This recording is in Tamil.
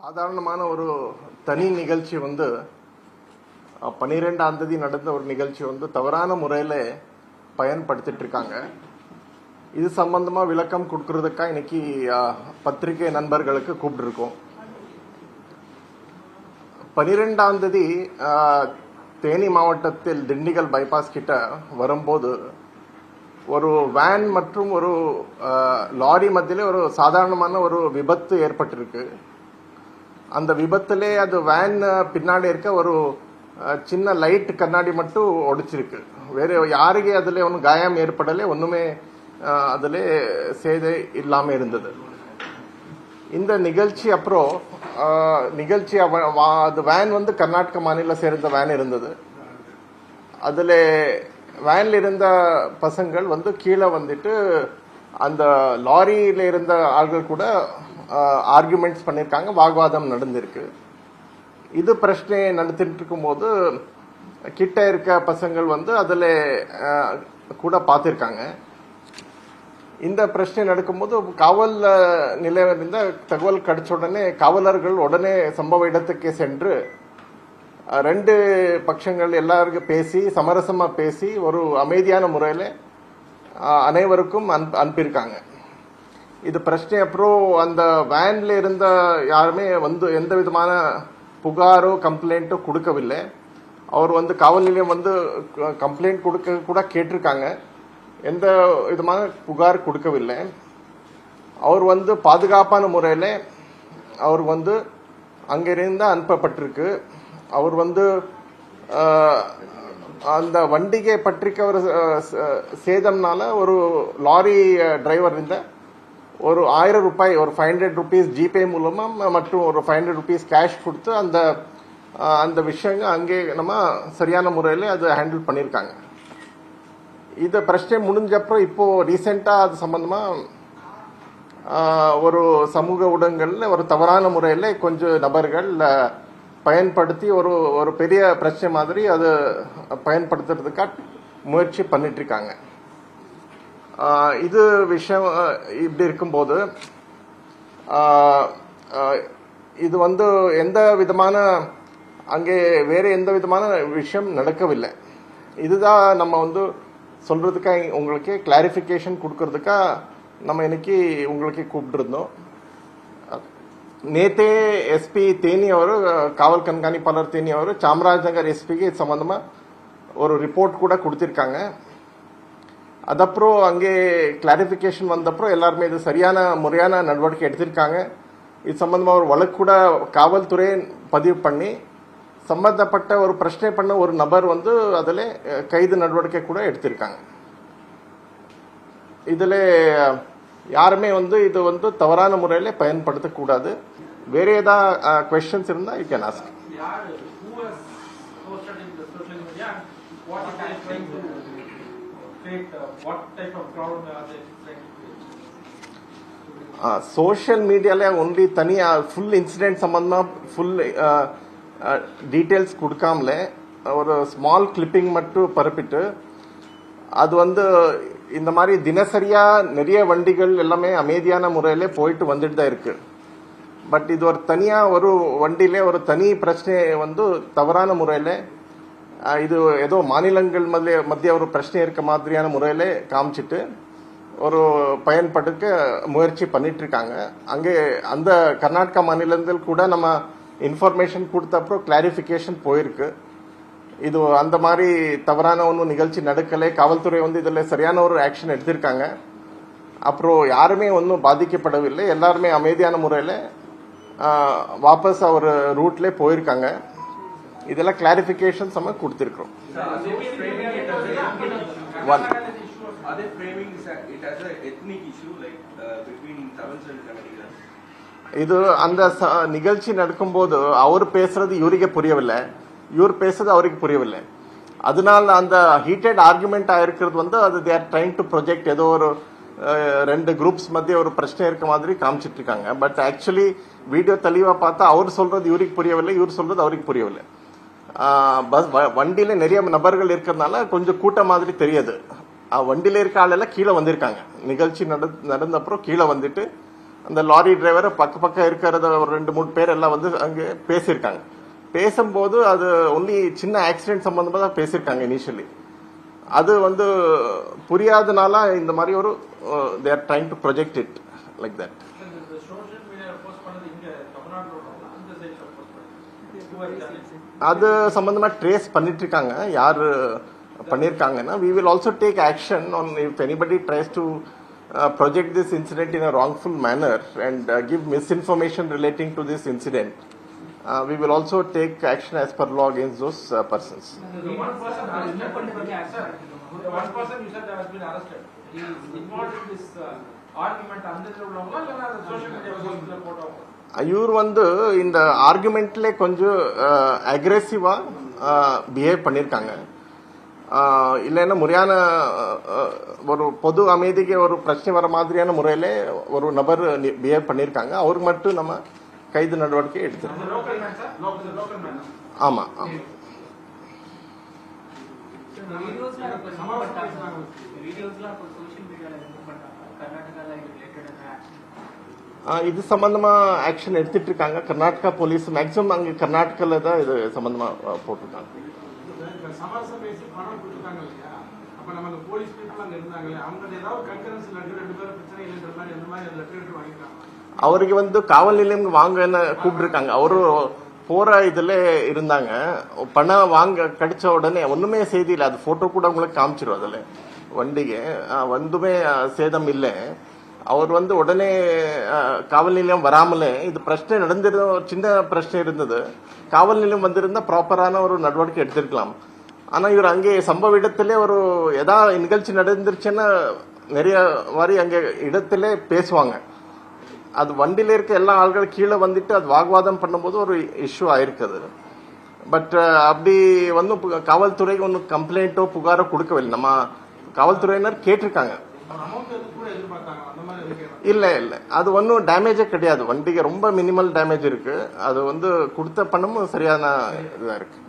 சாதாரணமான ஒரு தனி நிகழ்ச்சி வந்து 12ஆம் தேதி நடந்த ஒரு நிகழ்ச்சி வந்து தவறான முறையில் பயன்படுத்திட்டு இருக்காங்க. இது சம்பந்தமா விளக்கம் கொடுக்கறதுக்காக இன்னைக்கு பத்திரிகை நண்பர்களுக்கு கூப்பிட்டுருக்கோம். 12ஆம் தேதி தேனி மாவட்டத்தில் திண்டிகல் பைபாஸ் கிட்ட வரும்போது ஒரு வேன் மற்றும் ஒரு லாரி மத்தியிலே ஒரு சாதாரணமான ஒரு விபத்து ஏற்பட்டிருக்கு. அந்த விபத்திலே அது வேன் பின்னாடி இருக்க ஒரு சின்ன லைட் கண்ணாடி மட்டும் ஒடிச்சிருக்கு. வேற யாருக்கு அதுல ஒன்றும் காயம் ஏற்படலே, ஒண்ணுமே அதுல சேதை இல்லாம இருந்தது. இந்த நிகழ்ச்சி அப்புறம் நிகழ்ச்சி அது வேன் வந்து கர்நாடக மாநில சேர்ந்த வேன் இருந்தது. அதுல வேன்ல இருந்த பசங்கள் வந்து கீழே வந்துட்டு அந்த லாரியில இருந்த ஆள்கள் கூட ஆர்குமெண்ட்ஸ் பண்ணியிருக்காங்க, வாக்குவாதம் நடந்திருக்கு. இது பிரச்சனை நடத்திட்டு இருக்கும்போது கிட்ட இருக்க பசங்கள் வந்து அதுல கூட பார்த்திருக்காங்க. இந்த பிரச்சனை நடக்கும்போது காவல் நிலையம் இருந்த தகவல் கிடைச்ச உடனே காவலர்கள் உடனே சம்பவ இடத்துக்கு சென்று ரெண்டு பட்சங்கள் எல்லாருக்கும் பேசி சமரசமா பேசி ஒரு அமைதியான முறையில அனைவருக்கும் அனுப்பியிருக்காங்க. இது பிரச்சனை அப்புறம் அந்த வேன்ல இருந்த யாருமே வந்து எந்த விதமான புகாரோ கம்ப்ளைண்ட்டோ கொடுக்கவில்லை. அவர் வந்து காவல் நிலையம் வந்து கம்ப்ளைண்ட் கொடுக்க கூட கேட்டிருக்காங்க, எந்த விதமான புகார் கொடுக்கவில்லை. அவர் வந்து பாதுகாப்பான முறையில் அவர் வந்து அங்கிருந்து அனுப்பப்பட்டிருக்கு. அவர் வந்து அந்த வண்டிகை பற்றிக்க ஒரு சேதம்னால ஒரு லாரி டிரைவர் இருந்த ஒரு 1000 ரூபாய், ஒரு 500 rupees ஜிபே மூலமா மற்றும் ஒரு 500 rupees கேஷ் கொடுத்து அந்த விஷயங்கள் அங்கே நம்ம சரியான முறையில் அது ஹேண்டில் பண்ணியிருக்காங்க. இந்த பிரச்சனை முடிஞ்சப்பறம் இப்போ ரீசெண்டா அது சம்பந்தமா ஒரு சமூக ஊடகங்கள்ல ஒரு தவறான முறையில் கொஞ்சம் நபர்கள் பயன்படுத்தி ஒரு பெரிய பிரச்சனை மாதிரி அது பயன்படுத்துறதுக்காக முயற்சி பண்ணிட்டு இருக்காங்க. இது விஷயம் இப்படி இருக்கும்போது இது வந்து எந்த விதமான அங்கே வேற எந்த விதமான விஷயம் நடக்கவில்லை. இதுதான் நம்ம வந்து சொல்றதுக்காக உங்களுக்கு கிளாரிபிகேஷன் கொடுக்கறதுக்காக நம்ம இன்னைக்கு உங்களுக்கு கூப்பிட்டு இருந்தோம். நேத்தே எஸ்பி தேனி ಅವರು காவல் கண்காணிப்பாளர் தேனி ಅವರು ಚಾಮರಾಜನಗರ எஸ்பிக்கு இது சம்பந்தமா ஒரு ரிப்போர்ட் கூட கொடுத்திருக்காங்க. அதப்புறம் அங்கே கிளாரிபிகேஷன் வந்தப்புறம் எல்லாருமே இது சரியான முறையான நடவடிக்கை எடுத்திருக்காங்க. இது சம்பந்தமா ஒரு வழக்கு கூட காவல்துறை பதிவு பண்ணி சம்பந்தப்பட்ட ஒரு பிரச்சனை பண்ண ஒரு நபர் வந்து அதில் கைது நடவடிக்கை கூட எடுத்திருக்காங்க. இதுல யாருமே வந்து இது வந்து தவறான முறையில பயன்படுத்தக்கூடாது. வேற ஏதாவது கொஸ்டின்ஸ் இருந்தா யூ கேன் ஆஸ்க். சோஷியல் மீடியால ஒன்லி தனியா ஃபுல் இன்சிடென்ட் சம்பந்தமா ஃபுல் டீட்டெயில்ஸ் கொடுக்காமல ஒரு ஸ்மால் கிளிப்பிங் மட்டும் பரப்பிட்டு அது வந்து இந்த மாதிரி தினசரியா நிறைய வண்டிகள் எல்லாமே அமைதியான முறையில போயிட்டு வந்துட்டு தான் இருக்கு. பட் இது ஒரு தனியா ஒரு வண்டியில ஒரு தனி பிரச்சனை வந்து தவறான முறையில இது ஏதோ மாநிலங்கள் மத்திய ஒரு பிரச்சனை இருக்க மாதிரியான முறையில காமிச்சிட்டு ஒரு பயன்படுத்த முயற்சி பண்ணிட்டு இருக்காங்க. அங்கே அந்த கர்நாடகா மாநிலத்தில் கூட நம்ம இன்ஃபர்மேஷன் கொடுத்தப்பறம் கிளாரிபிகேஷன் போயிருக்கு. இது அந்த மாதிரி தவறான ஒன்றும் நிகழ்ச்சி நடக்கலை. காவல்துறை வந்து இதில் சரியான ஒரு ஆக்ஷன் எடுத்திருக்காங்க. அப்புறம் யாருமே ஒன்றும் பாதிக்கப்படவில்லை. எல்லாருமே அமைதியான முறையில் வாபஸ் ஒரு ரூட்ல போயிருக்காங்க. இதெல்லாம் கிளாரிபிகேஷன் நம்ம கொடுத்திருக்கிறோம். இது அந்த நிகழ்ச்சி நடக்கும்போது அவர் பேசுறது இவருக்கு புரியவில்லை, இவர் பேசுறது அவருக்கு புரியவில்லை. அதனால அந்த ஹீட்டட் ஆர்குமெண்ட் ஆயிருக்கிறது வந்து அது they are trying to project ஏதோ ஒரு ரெண்டு குரூப்ஸ் மத்திய ஒரு பிரச்சனை இருக்க மாதிரி காமிச்சிட்டு இருக்காங்க. பட் ஆக்சுவலி வீடியோ தெளிவா பார்த்தா அவர் சொல்றது இவருக்கு புரியவில்லை, இவர் சொல்றது அவருக்கு புரியவில்லை. பஸ் வண்டியில நிறைய நபர்கள் இருக்கிறதுனால கொஞ்சம் கூட்டம் மாதிரி தெரியாது. வண்டியில இருக்க ஆளெல்லாம் கீழே வந்திருக்காங்க. நிகழ்ச்சி நடந்த அப்புறம் கீழே வந்துட்டு அந்த லாரி டிரைவர் பக்கம் இருக்கிறத ஒரு 2-3 பேர் எல்லாம் வந்து அங்கே பேசியிருக்காங்க. பேசும்போது அது ஒன்லி சின்ன ஆக்சிடென்ட் சம்பந்தமா தான் பேசியிருக்காங்க இனிஷியலி. அது வந்து புரியாதனால இந்த மாதிரி ஒரு they are trying to project it like that. அது சம்பந்தமா ட்ரேஸ் பண்ணிட்டு இருக்காங்க. யார் பண்ணிருக்காங்கன்னா we will also take action on if anybody tries to project this incident in a wrongful manner and give misinformation relating to this incident. We will also take action as per law against those persons. The one person you said has been arrested. He is involved in this argument under the law or social media photo. இவர் வந்து இந்த ஆர்குமெண்ட்ல கொஞ்சம் அக்ரெசிவா பிஹேவ் பண்ணியிருக்காங்க. இல்லைன்னா முறையான ஒரு பொது அமைதிக்கு ஒரு பிரச்சனை வர மாதிரியான முறையில ஒரு நபர் பிஹேவ் பண்ணியிருக்காங்க. அவருக்கு மட்டும் நம்ம கைது நடவடிக்கை எடுத்திருக்கோம். ஆமா. இது சம்பந்தமா ஆக்ஷன் எடுத்துட்டு இருக்காங்க. கர்நாடகா போலீஸ் மேக்சிமம் அங்க கர்நாடகால தான் இது சம்பந்தமா போட்டிருக்காங்க. அவருக்கு வந்து காவல் நிலையம் வாங்கன்னு கூப்பிட்டுருக்காங்க. அவரு போற இதுல இருந்தாங்க. பணம் வாங்க கிடைச்ச உடனே ஒண்ணுமே செய்தி இல்லை. அது போட்டோ கூட உங்களுக்கு காமிச்சிரும். அதுல வண்டிக்கு வந்துமே சேதம் இல்லை. அவர் வந்து உடனே காவல் நிலையம் வராமலே இது பிரச்சனை நடந்திருந்த சின்ன பிரச்சனை இருந்தது. காவல் நிலையம் வந்திருந்தா ப்ராப்பரான ஒரு நடவடிக்கை எடுத்திருக்கலாம். ஆனா இவர் அங்கே சம்பவ இடத்திலே ஒரு ஏதாவது நிகழ்ச்சி நடந்துருச்சுன்னா நிறைய மாதிரி அங்கே இடத்திலே பேசுவாங்க. அது வண்டியில இருக்க எல்லா ஆள்களும் கீழே வந்துட்டு அது வாக்குவாதம் பண்ணும்போது ஒரு இஷ்யூ ஆயிருக்குது. பட் அப்படி வந்து காவல்துறைக்கு ஒன்றும் கம்ப்ளைண்ட்டோ புகாரோ கொடுக்கவில்லை. நம்ம காவல்துறையினர் கேட்டிருக்காங்க. இல்ல அது ஒன்றும் டேமேஜே கிடையாது. வண்டிக்கு ரொம்ப மினிமல் டேமேஜ் இருக்கு. அது வந்து கொடுத்த பணமும் சரியான இதா இருக்கு.